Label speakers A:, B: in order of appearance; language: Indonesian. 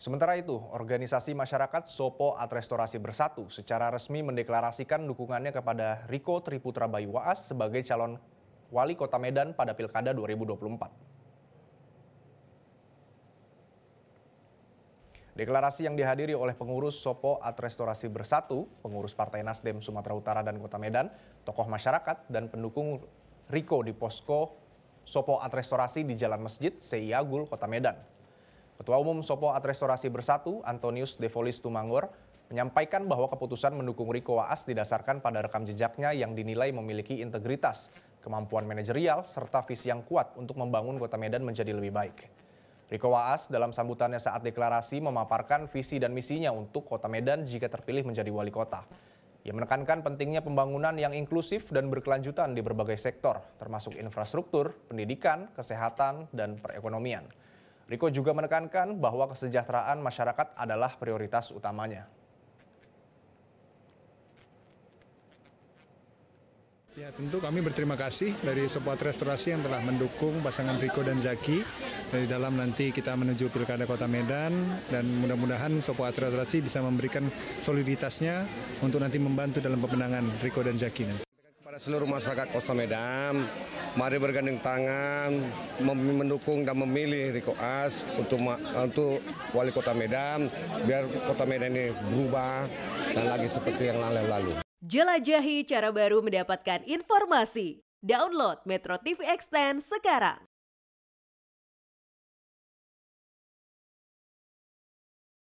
A: Sementara itu, organisasi masyarakat Sopo At Restorasi Bersatu secara resmi mendeklarasikan dukungannya kepada Riko Triputra Bayu Waas sebagai calon wali kota Medan pada Pilkada 2024. Deklarasi yang dihadiri oleh pengurus Sopo At Restorasi Bersatu, pengurus Partai Nasdem Sumatera Utara dan Kota Medan, tokoh masyarakat, dan pendukung Riko di posko Sopo At Restorasi di Jalan Masjid Seiagul, Kota Medan. Ketua Umum Sopo At Restorasi Bersatu, Antonius Devolis Tumangor, menyampaikan bahwa keputusan mendukung Riko Waas didasarkan pada rekam jejaknya yang dinilai memiliki integritas, kemampuan manajerial, serta visi yang kuat untuk membangun Kota Medan menjadi lebih baik. Riko Waas dalam sambutannya saat deklarasi memaparkan visi dan misinya untuk Kota Medan jika terpilih menjadi wali kota. Ia menekankan pentingnya pembangunan yang inklusif dan berkelanjutan di berbagai sektor, termasuk infrastruktur, pendidikan, kesehatan, dan perekonomian. Riko juga menekankan bahwa kesejahteraan masyarakat adalah prioritas utamanya.
B: Ya, tentu kami berterima kasih dari Sopo At Restorasi yang telah mendukung pasangan Riko dan Zaki dari dalam nanti kita menuju Pilkada Kota Medan, dan mudah-mudahan Sopo At Restorasi bisa memberikan soliditasnya untuk nanti membantu dalam pemenangan Riko dan Zaki nanti.
C: Pada seluruh masyarakat Kota Medan, mari bergandeng tangan mendukung dan memilih Riko Waas untuk wali kota Medan, biar Kota Medan ini berubah dan lagi seperti yang lalu-lalu.
D: Jelajahi cara baru mendapatkan informasi. Download Metro TV Extend sekarang.